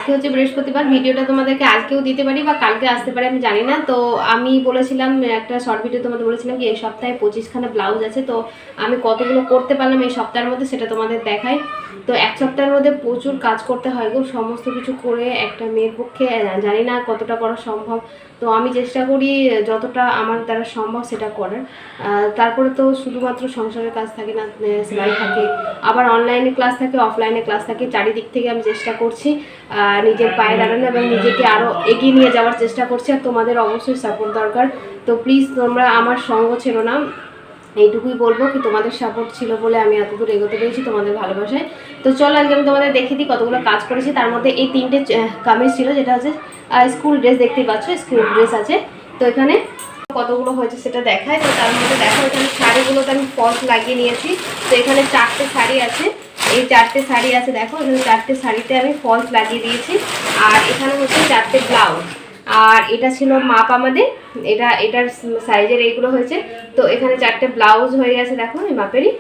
আজকে হচ্ছে বৃহস্পতিবার, ভিডিওটা তোমাদেরকে আজকেও দিতে পারি বা কালকে আসতে পারে আমি জানি না। তো আমি বলেছিলাম একটা শর্ট ভিডিও তোমাদের বলেছিলাম কি এই সপ্তাহে 25খানা ব্লাউজ আছে, তো আমি কতগুলো করতে পারলাম এই সপ্তাহের মধ্যে সেটা তোমাদের দেখাই। তো এক সপ্তাহের মধ্যে প্রচুর কাজ করতে হয় গো, সমস্ত কিছু করে একটা মেয়ের পক্ষে জানি না কতটা করা সম্ভব। তো আমি চেষ্টা করি যতটা আমার দ্বারা সম্ভব সেটা করার। তারপরে তো শুধুমাত্র সংসারের কাজ থাকে না, সেলাই থাকে, আবার অনলাইনে ক্লাস থাকে, অফলাইনে ক্লাস থাকে, চারিদিক থেকে আমি চেষ্টা করছি নিজের পায়ে দাঁড়ানো এবং নিজেকে আরও এগিয়ে নিয়ে যাওয়ার চেষ্টা করছি। আর তোমাদের অবশ্যই সাপোর্ট দরকার। তো প্লিজ তোমরা আমার সঙ্গ ছেড়ো না, এইটুকুই বলবো কি তোমাদের সাপোর্ট ছিল বলে আমি এতদূর এগোতে পেরেছি তোমাদের ভালোবাসায়। তো চলো আজকে আমি তোমাদের দেখিয়ে দিই কতগুলো কাজ করেছি। তার মধ্যে এই 3টে কামিজ ছিল, যেটা হচ্ছে স্কুল ড্রেস, দেখতেই পাচ্ছ স্কুল ড্রেস আছে। তো এখানে কতগুলো হয়েছে সেটা দেখায়। তো তার মধ্যে দেখো এখানে শাড়িগুলোতে আমি ফলস লাগিয়ে নিয়েছি। তো এখানে 4টে শাড়ি আছে, এই 4টে শাড়ি আছে, দেখো এখানে 4টে শাড়িতে আমি ফলস লাগিয়ে দিয়েছি। আর এখানে হচ্ছে 4টে ব্লাউজ, আর এটা ছিল মাপ আমাদের, এটার সাইজের এইগুলো হয়েছে। তো এখানে 4টে ব্লাউজ হয়ে গেছে, দেখো এই মাপেরই।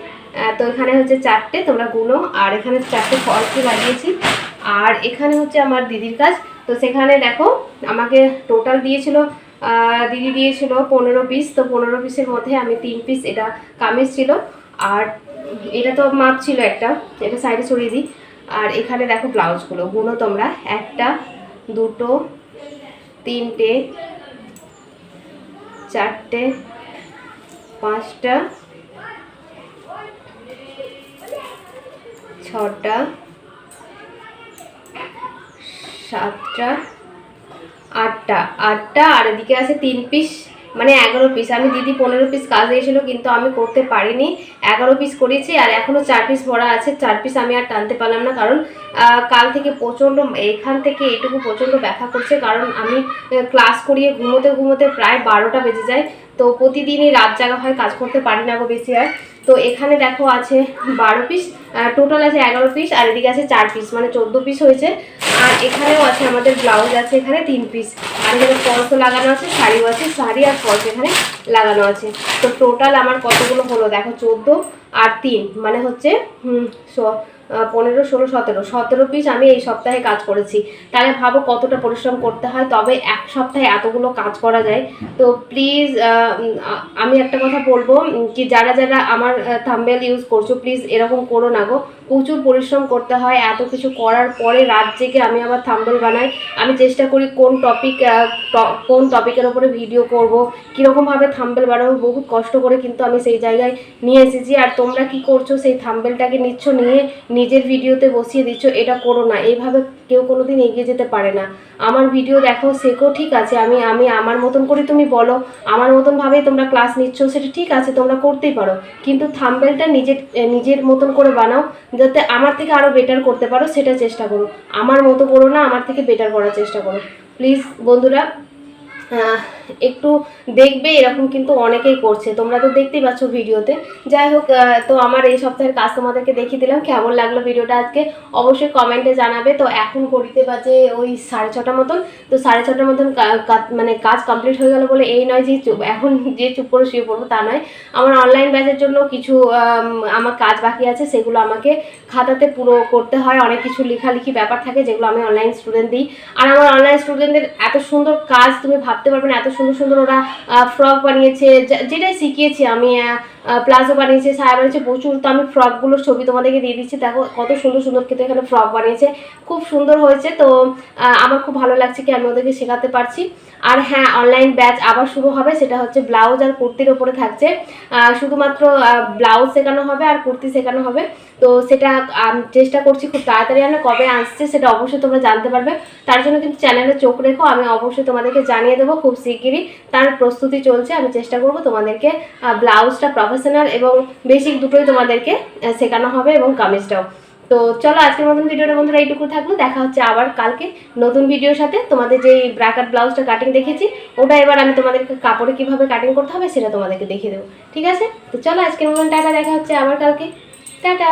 তো এখানে হচ্ছে 4টে, তোমরা গুনো। আর এখানে 4টে ফলসও লাগিয়েছি। আর এখানে হচ্ছে আমার দিদির কাজ। তো সেখানে দেখো আমাকে টোটাল দিয়েছিল, দিদি দিয়েছিল 15 পিস। তো 15 পিসের মধ্যে আমি 3 পিস এটা কামিজ ছিল, আর এটা তো মাপ ছিল একটা, এটা সাইডে সরিয়ে দিই। আর এখানে দেখো ব্লাউজগুলো গুনো তোমরা, 1টা 2টো 3টে 4টে 5টা 6টা 7টা 8টা আর এদিকে আছে 3 পিস, মানে 11 পিস। আমি দিদি 15 পিস কাজ দিয়েছিল কিন্তু আমি করতে পারিনি, 11 পিস করেছি। আর এখনও 4 পিস ভরা আছে, 4 পিস আমি আর টানতে পারলাম না, কারণ কাল থেকে প্রচণ্ড এখান থেকে এইটুকু প্রচণ্ড ব্যথা করছে, কারণ আমি ক্লাস করিয়ে ঘুমোতে ঘুমোতে প্রায় 12টা বেজে যায়। তো প্রতিদিনই রাত জাগা হয়, কাজ করতে পারি না গো বেশি আর। তো এখানে দেখো আছে 12 পিস, টোটাল আছে 11 পিস, আর এদিকে আছে 4 পিস, মানে 14 পিস হয়েছে। আর এখানেও আছে আমাদের ব্লাউজ আছে এখানে 3 পিস, আর এখানে ফলসও লাগানো আছে, শাড়িও আছে, শাড়ি আর ফলস এখানে লাগানো আছে। তো টোটাল আমার কতগুলো হলো দেখো, 14 আর 3 মানে হচ্ছে 15 16 17 পিস আমি এই সপ্তাহে কাজ করেছি। তাহলে ভাবো কতটা পরিশ্রম করতে হয়, তবে এক সপ্তাহে এতগুলো কাজ করা যায়। তো প্লিজ আমি একটা কথা বলবো কি, যারা যারা আমার থাম্বনেল ইউজ করছো প্লিজ এরকম করো না গো, প্রচুর পরিশ্রম করতে হয়। এত কিছু করার পরে রাত জেগে আমি আবার থাম্বনেল বানাই। আমি চেষ্টা করি কোন টপিকের ওপরে ভিডিও করব, কীরকমভাবে থাম্বনেল বানাবো, বহুত কষ্ট করে কিন্তু আমি সেই জায়গায় নিয়ে এসেছি। আর তোমরা কি করছো, সেই থাম্বনেলটাকে নিচ্ছ, নিয়ে নিজের ভিডিওতে বসিয়ে দিচ্ছ, এটা করো না। এইভাবে কেউ কোনো দিন এগিয়ে যেতে পারে না। আমার ভিডিও দেখো, শেখো, ঠিক আছে, আমি আমার মতন করে তুমি বলো, আমার মতনভাবেই তোমরা ক্লাস নিচ্ছ, সেটা ঠিক আছে, তোমরা করতেই পারো, কিন্তু থাম্বনেলটা নিজের মতন করে বানাও, যাতে আমার থেকে আরও বেটার করতে পারো, সেটা চেষ্টা করো। আমার মতো করো না, আমার থেকে বেটার করার চেষ্টা করো প্লিজ বন্ধুরা। একটু দেখবে, এরকম কিন্তু অনেকেই করছে, তোমরা তো দেখতেই পাচ্ছ ভিডিওতে। যাই হোক, তো আমার এই সপ্তাহের কাজ তোমাদেরকে দেখিয়ে দিলাম। কেমন লাগলো ভিডিওটা আজকে অবশ্যই কমেন্টে জানাবে। তো এখন ঘড়িতে বাজে ওই 6:30 মতন। তো 6:30 মতন মানে কাজ কমপ্লিট হয়ে গেল বলে এই নয় যে এখন যে চুপ করে শুয়ে পড়বো, তা নয়। আমার অনলাইন ব্যাচের জন্য কিছু আমার কাজ বাকি আছে, সেগুলো আমাকে খাতাতে পুরো করতে হয়। অনেক কিছু লেখালেখি ব্যাপার থাকে যেগুলো আমি অনলাইন স্টুডেন্ট দিই। আর আমার অনলাইন স্টুডেন্টদের এত সুন্দর কাজ তুমি ভাবতে পারবে না, এত সুন্দর সুন্দর ওরা ফ্রক বানিয়েছে, যেটাই শিখিয়েছি আমি, প্লাজো বানিয়েছে, সায়া বানিয়েছে, প্রচুর। তো আমি ফ্রকগুলোর ছবি তোমাদেরকে দিয়ে দিচ্ছি, দেখো কত সুন্দর সুন্দর কিন্তু এখানে ফ্রক বানিয়েছে, খুব সুন্দর হয়েছে। তো আমার খুব ভালো লাগছে কি আমি ওদেরকে শেখাতে পারছি। আর হ্যাঁ, অনলাইন ব্যাচ আবার শুরু হবে, সেটা হচ্ছে ব্লাউজ আর কুর্তির ওপরে থাকছে। শুধুমাত্র ব্লাউজ শেখানো হবে আর কুর্তি শেখানো হবে। তো সেটা চেষ্টা করছি খুব তাড়াতাড়ি, আমি কবে আসছে সেটা অবশ্যই তোমরা জানতে পারবে। তার জন্য কিন্তু চ্যানেলে চোখ রেখো, আমি অবশ্যই তোমাদেরকে জানিয়ে দেবো খুব শিগগিরই। তার প্রস্তুতি চলছে, আমি চেষ্টা করব তোমাদেরকে ব্লাউজটা প্রফেশনাল এবং বেসিক দুটোই তোমাদেরকে শেখানো হবে, এবং কামিজটাও। তো চলো আজকের মতন ভিডিওটা বন্ধুরা এইটুকু থাকলো, দেখা হচ্ছে আবার কালকে নতুন ভিডিওর সাথে। তোমাদের যেই ব্র্যাকেট ব্লাউজটা কাটিং দেখেছি, ওটা এবার আমি তোমাদেরকে কাপড়ে কীভাবে কাটিং করতে হবে সেটা তোমাদেরকে দেখিয়ে দেবো, ঠিক আছে? তো চলো আজকের মতন টাটা, দেখা হচ্ছে আবার কালকে, টাটা।